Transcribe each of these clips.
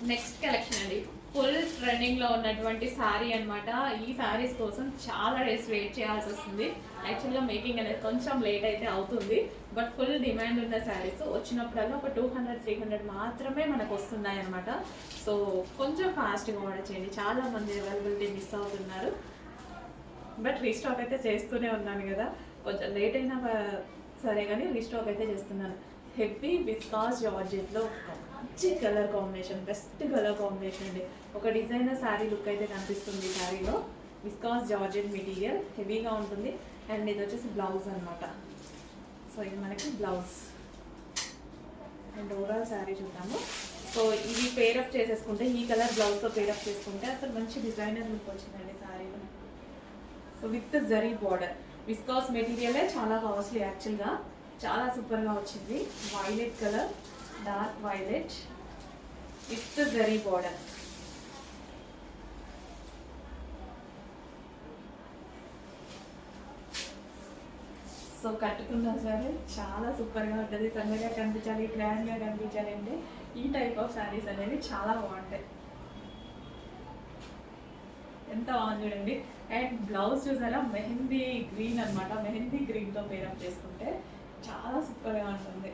Next collection అండి, full trending లో ఉన్నటువంటి శారీ అన్నమాట. ఈ శారీస్ కోసం చాలా డేస్ వెయిట్ చేయాల్సి వస్తుంది. యాక్చువల్గా మేకింగ్ అనేది కొంచెం లేట్ అయితే అవుతుంది, బట్ ఫుల్ డిమాండ్ ఉన్న శారీస్ వచ్చినప్పుడల్లా ఒక 200-300 మాత్రమే మనకు వస్తున్నాయి అనమాట. సో కొంచెం ఫాస్ట్గా ఆర్డర్ చేయండి, చాలా మంది అవైలబిలిటీ మిస్ అవుతున్నారు. బట్ రీస్టాక్ అయితే చేస్తూనే ఉన్నాను కదా, కొంచెం లేట్ అయినా సరే కానీ రీస్టాక్ అయితే చేస్తున్నాను. హెవీ విస్కాస్ జార్జెట్లో మంచి colour combination, best colour combination అండి. ఒక డిజైనర్ శారీ లుక్ అయితే కనిపిస్తుంది ఈ శారీలో. విస్కాస్ జార్జెట్ మెటీరియల్ హెవీగా ఉంటుంది. అండ్ ఇది వచ్చేసి బ్లౌజ్ అనమాట. సో ఇది మనకి బ్లౌజ్ అండ్ ఓవరాల్ శారీ చూద్దాము. సో ఇవి పేరప్ చేసేసుకుంటే, ఈ కలర్ బ్లౌజ్తో పేరప్ చేసుకుంటే అసలు మంచి డిజైనర్ లుక్ వచ్చిందండి శారీలో. So with zari border, viscose మెటీరియలే చాలా కాస్ట్లీ యాక్చువల్గా, చాలా సూపర్గా వచ్చింది. Violet colour, dark violet with zari border. So కట్టుకున్నా సరే చాలా సూపర్గా ఉంటుంది. సన్నగా కనిపించాలి, గ్రాండ్గా కనిపించాలి అంటే ఈ టైప్ ఆఫ్ శారీస్ అనేవి చాలా బాగుంటాయి. ఎంత బాగుంది చూడండి. అండ్ బ్లౌజ్ చూసారా, మెహందీ గ్రీన్ అనమాట. మెహందీ గ్రీన్తో పేరప్ చేసుకుంటే చాలా సూపర్గా ఉంటుంది.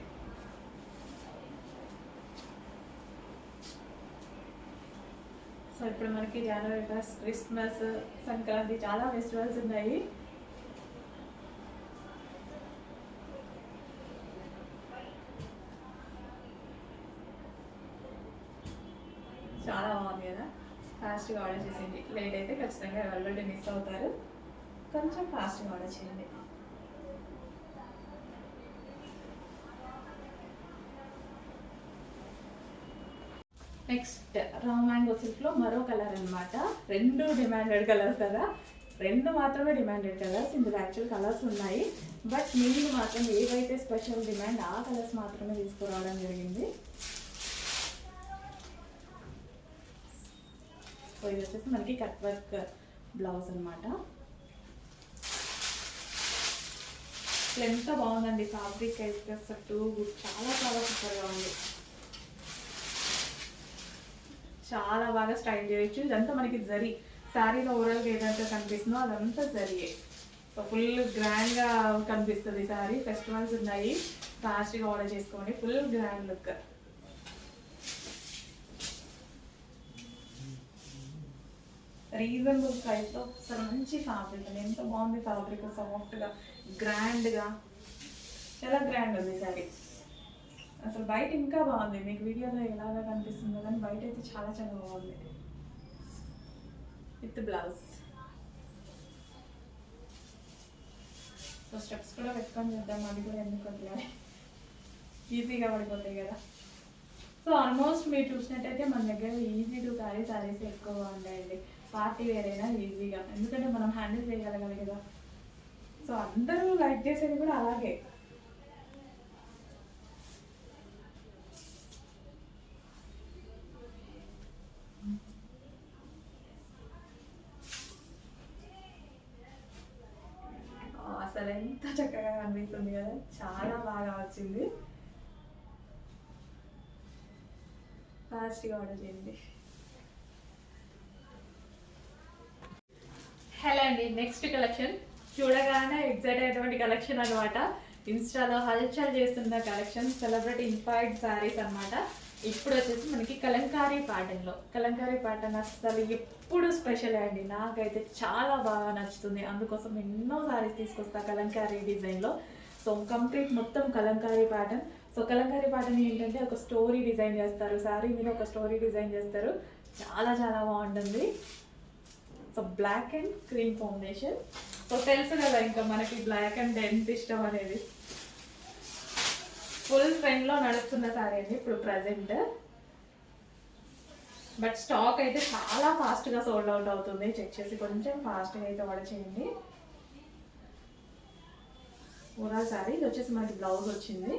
సో ఇప్పుడు మనకి జనవరి ఫస్ట్, క్రిస్మస్, సంక్రాంతి చాలా ఫెస్టివల్స్ ఉన్నాయి. చాలా బాగుంది కదా. ఫాస్ట్గా ఆర్డర్ చేసేయండి, లేట్ అయితే ఖచ్చితంగా అవైలబిలిటీ మిస్ అవుతారు. కొంచెం ఫాస్ట్గా ఆర్డర్ చేయండి. నెక్స్ట్ రా మ్యాంగో సిల్క్లో మరో కలర్ అనమాట. రెండు డిమాండెడ్ కలర్స్ కదా, రెండు మాత్రమే డిమాండెడ్ కలర్స్. ఇందులో యాక్చువల్ కలర్స్ ఉన్నాయి, బట్ మీరు మాత్రం ఏవైతే స్పెషల్ డిమాండ్ ఆ కలర్స్ మాత్రమే తీసుకురావడం జరిగింది. సో ఇది వచ్చేసి మనకి కట్ వర్క్ బ్లౌజ్ అనమాట. ఎంత బాగుందండి ఫ్యాబ్రిక్ అయితే, చాలా చాలా సూపర్గా ఉంది. చాలా బాగా స్టైల్ చేయొచ్చు. ఇదంతా మనకి జరీ, శారీలో ఓవరాల్గా ఏదంతా కనిపిస్తుందో అదంతా జరీయే. సో ఫుల్ గ్రాండ్గా కనిపిస్తుంది శారీ. ఫెస్టివల్స్ ఉన్నాయి, ఫాస్ట్గా ఆర్డర్ చేసుకోండి. Full grand look. రీజనబుల్ ప్రైస్లో అసలు మంచి ఫ్యాబ్రిక్ అండి. ఎంత బాగుంది ఫ్యాబ్రిక్, సాఫ్ట్గా గ్రాండ్గా, చాలా గ్రాండ్ ఉంది శారీ. అసలు బయట ఇంకా బాగుంది, మీకు వీడియోలో ఎలాగా కనిపిస్తుందో కానీ బయట అయితే చాలా చాలా బాగుంది. With blouse. సో స్టెప్స్ కూడా పెట్టుకొని చూద్దాం, అది కూడా ఎందుకు వదిలేదు, ఈజీగా పడిపోతాయి కదా. సో ఆల్మోస్ట్ మీరు చూసినట్టయితే మన దగ్గర ఈజీ టు క్యారీ శారీస్ ఎక్కువగా ఉంటాయండి. పార్టీ వేర్ అయినా ఈజీగా, ఎందుకంటే మనం హ్యాండిల్ చేయగలగాలి కదా. సో అందరూ లైక్ చేసేది కూడా అలాగే. అసలు ఎంత చక్కగా కనిపిస్తుంది కదా, చాలా బాగా వచ్చింది. ఫాస్ట్గా ఆర్డర్ చేయండి. హలో అండి, నెక్స్ట్ కలెక్షన్ చూడగానే ఎగ్జైట్ అయ్యేటువంటి కలెక్షన్ అనమాట. ఇన్స్టాలో హల్చల్ చేస్తున్న కలెక్షన్, సెలబ్రిటీ ఇన్స్పైర్డ్ శారీస్ అనమాట. ఇప్పుడు వచ్చేసి మనకి కలంకారీ ప్యాటర్న్లో, కలంకారీ ప్యాటర్న్ అసలు ఎప్పుడు స్పెషల్ అండి, నాకైతే చాలా బాగా నచ్చుతుంది. అందుకోసం ఎన్నో శారీస్ తీసుకొస్తా కలంకారీ డిజైన్లో. సో కంప్లీట్ మొత్తం Kalamkari pattern. So Kalamkari pattern ఏంటంటే ఒక స్టోరీ డిజైన్ చేస్తారు, శారీ మీద ఒక స్టోరీ డిజైన్ చేస్తారు, చాలా చాలా బాగుంటుంది. So black and cream combination. So తెలుసు కదా ఇంకా మనకి బ్లాక్ అండ్ ఎంత ఇష్టం అనేది. ఫుల్ ట్రెండ్లో నడుస్తున్న శారీ అండి ఇప్పుడు ప్రజెంట్. బట్ స్టాక్ అయితే చాలా ఫాస్ట్గా సోల్డ్ అవుట్ అవుతుంది. చెక్ చేసి కొంచెం ఫాస్ట్గా అయితే ఆర్డర్ చేయండి. ఓవరాల్ శారీ ఇది వచ్చేసి మనకి బ్లౌజ్ వచ్చింది.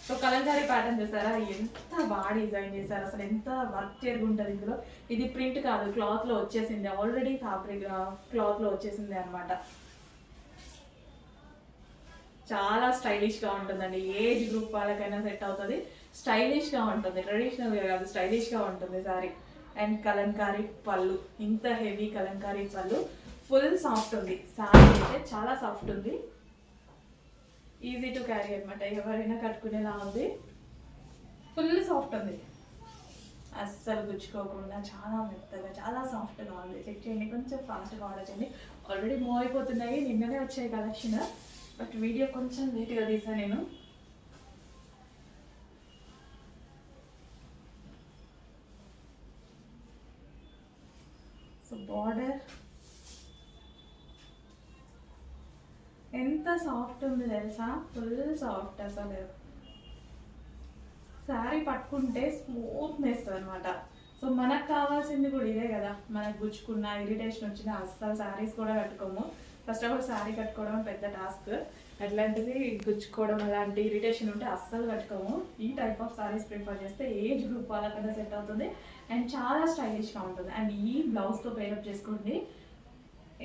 సో కలంకారీ ప్యాటర్న్ చూసారా, ఎంత బాగా డిజైన్ చేశారు, అసలు ఎంత వర్క్ ఉంటుంది ఇందులో. ఇది ప్రింట్ కాదు, క్లాత్లో వచ్చేసింది, ఆల్రెడీ ఫ్యాబ్రిక్ క్లాత్లో వచ్చేసింది అనమాట. చాలా స్టైలిష్గా ఉంటుందండి, ఏజ్ గ్రూప్ వాళ్ళకైనా సెట్ అవుతుంది. స్టైలిష్గా ఉంటుంది, ట్రెడిషనల్గా కాదు స్టైలిష్గా ఉంటుంది సారీ. అండ్ కలంకారీ పళ్ళు, ఇంత హెవీ కలంకారీ పళ్ళు, ఫుల్ సాఫ్ట్ ఉంది సారీ అయితే, చాలా సాఫ్ట్ ఉంది, ఈజీ టు క్యారీ అనమాట, ఎవరైనా కట్టుకునేలా ఉంది, ఫుల్ సాఫ్ట్ ఉంది, అస్సలు గుచ్చుకోకుండా చాలా మెత్తగా చాలా సాఫ్ట్గా ఉంది. చెక్ చేయండి, కొంచెం ఫాస్ట్గా ఆర్డర్ చేయండి. ఆల్రెడీ మూవ్ అయిపోతున్నాయి, నిన్ననే వచ్చాయి కలెక్షన్, బట్ వీడియో కొంచెం లేట్గా తీసాను నేను. సో బార్డర్ ఎంత సాఫ్ట్ ఉంది తెలుసా, ఫుల్ సాఫ్ట్ అసలు. శారీ పట్టుకుంటే స్మూత్నెస్ అనమాట. సో మనకు కావాల్సింది కూడా ఇదే కదా, మనకు గుచ్చుకున్న ఇరిటేషన్ వచ్చిన అస్సలు శారీస్ కూడా కట్టుకోము. ఫస్ట్ ఆఫ్ ఆల్ శారీ కట్టుకోవడం పెద్ద టాస్క్, అట్లాంటిది గుచ్చుకోవడం అలాంటి ఇరిటేషన్ ఉంటే అస్సలు కట్టుకోము. ఈ టైప్ ఆఫ్ శారీస్ ప్రిఫర్ చేస్తే ఏజ్ గ్రూప్ వాళ్ళకన్నా సెట్ అవుతుంది అండ్ చాలా స్టైలిష్గా ఉంటుంది. అండ్ ఈ బ్లౌజ్తో పేరప్ చేసుకోండి,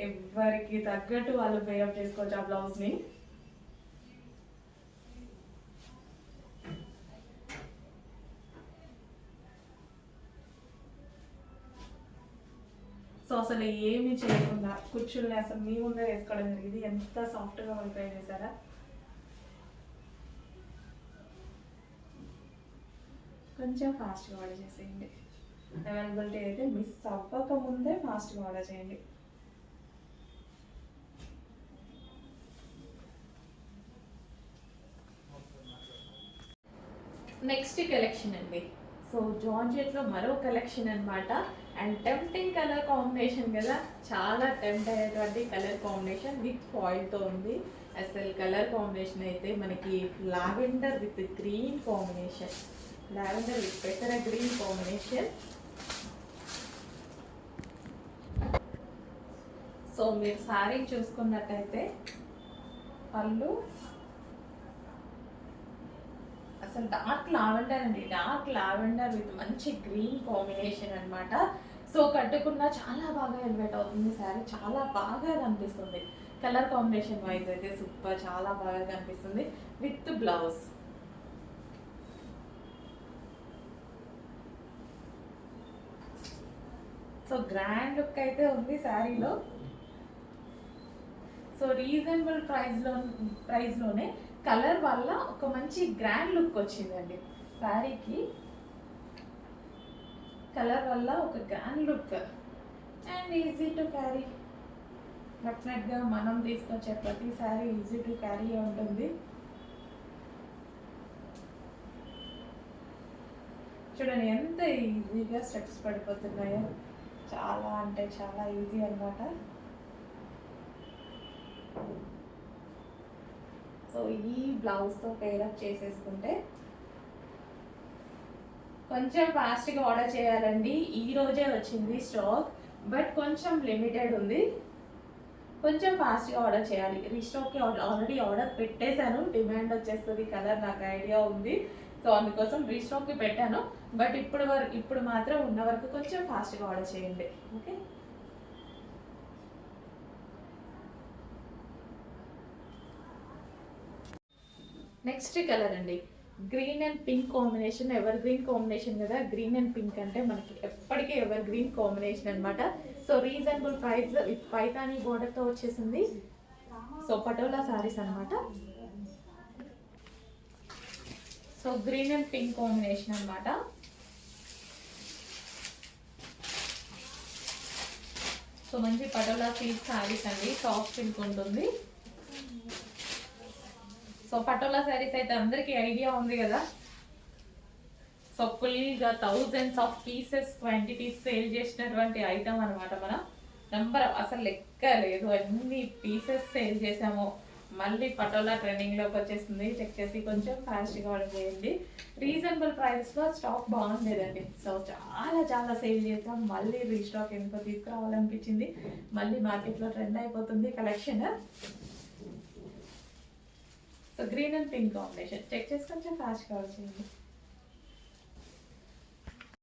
ఎవరికి తగ్గట్టు వాళ్ళు పేరప్ చేసుకోవచ్చు ఆ బ్లౌజ్ని. సో అసలు ఏమీ చేయకుండా కుర్చీలని అసలు మీ ముందే వేసుకోవడం జరిగింది, ఎంత సాఫ్ట్గా ట్రై చేశారా. కొంచెం ఫాస్ట్గా ఆర్డర్ చేసేయండి, అవైలబిలిటీ అయితే మిస్ అవ్వక ముందే ఫాస్ట్గా ఆర్డర్ చేయండి. నెక్స్ట్ కలెక్షన్ అండి, సో జార్జెట్లో మరో కలెక్షన్ అనమాట. అండ్ టెంప్టింగ్ కలర్ కాంబినేషన్ కదా, చాలా టెంప్ట్ అయ్యేటువంటి కలర్ కాంబినేషన్ విత్ ఫాయిల్తో ఉంది. అసలు కలర్ కాంబినేషన్ అయితే మనకి lavender with green combination, lavender with పెసర గ్రీన్ కాంబినేషన్. సో మీరు సారీ చూసుకున్నట్టయితే పళ్ళు అసలు డార్క్ లావెండర్ అండి, డార్క్ లావెండర్ విత్ మంచి గ్రీన్ కాంబినేషన్ అనమాట. సో కట్టుకున్న చాలా బాగా ఎలివేట్ అవుతుంది శారీ, చాలా బాగా కనిపిస్తుంది. కలర్ కాంబినేషన్ వైజ్ అయితే సూపర్, చాలా బాగా కనిపిస్తుంది with blouse. So grand look అయితే ఉంది శారీలో. సో రీజనబుల్ ప్రైస్లోనే కలర్ వల్ల ఒక మంచి గ్రాండ్ లుక్ వచ్చిందండి శారీకి, కలర్ వల్ల ఒక grand look and easy to carry. డెఫినెట్గా మనం తీసుకొచ్చే ప్రతి శారీ ఈజీ టు క్యారీ ఉంటుంది. చూడండి ఎంత ఈజీగా స్టెప్స్ పడిపోతున్నాయో, చాలా అంటే చాలా ఈజీ అన్నమాట. సో ఈ బ్లౌజ్తో పేరప్ చేసేసుకుంటే కొంచెం ఫాస్ట్గా ఆర్డర్ చేయాలండి. ఈ రోజే వచ్చింది స్టాక్, బట్ కొంచెం లిమిటెడ్ ఉంది, కొంచెం ఫాస్ట్గా ఆర్డర్ చేయాలి. రీస్టాక్కి ఆల్రెడీ ఆర్డర్ పెట్టేశాను, డిమాండ్ వచ్చేస్తుంది కలర్ నాకు ఐడియా ఉంది. సో అందుకోసం రీస్టాక్కి పెట్టాను, బట్ ఇప్పుడు మాత్రం ఉన్న వరకు కొంచెం ఫాస్ట్గా ఆర్డర్ చేయండి, ఓకే. నెక్స్ట్ కలర్ అండి, green and pink combination, evergreen combination కదా. గ్రీన్ అండ్ పింక్ అంటే మనకి ఎప్పటికీ ఎవర్ గ్రీన్ కాంబినేషన్ అనమాట. So reasonable price with Paithani బోర్డర్తో వచ్చేసింది. సో పటోలా సారీస్ అనమాట. So green and pink combination అనమాట. సో మంచి పటోలా సిల్క్ సారీస్ అండి, సాఫ్ట్ సిల్క్ ఉంటుంది. సో పటోలా శారీస్ అయితే అందరికీ ఐడియా ఉంది కదా. సో ఫుల్గా thousands of pieces quantities sale చేసినటువంటి ఐటమ్ అనమాట. మనం నెంబర్ అసలు లెక్క లేదు, అన్ని పీసెస్ సేల్ చేసాము. మళ్ళీ పటోలా ట్రెండింగ్లోకి వచ్చేసింది, చెక్ చేసి కొంచెం ఫాస్ట్గా ఆర్డర్ చేయండి. రీజనబుల్ ప్రైస్లో స్టాక్ బాగుండేదండి. సో చాలా చాలా సేల్ చేసాం, మళ్ళీ రీస్టాక్ ఎందుకో తీసుకురావాలనిపించింది. మళ్ళీ మార్కెట్లో ట్రెండ్ అయిపోతుంది collection. So green and pink combination check చేసి కొంచెం ఫాస్ట్గా ఆర్డర్ చేయండి.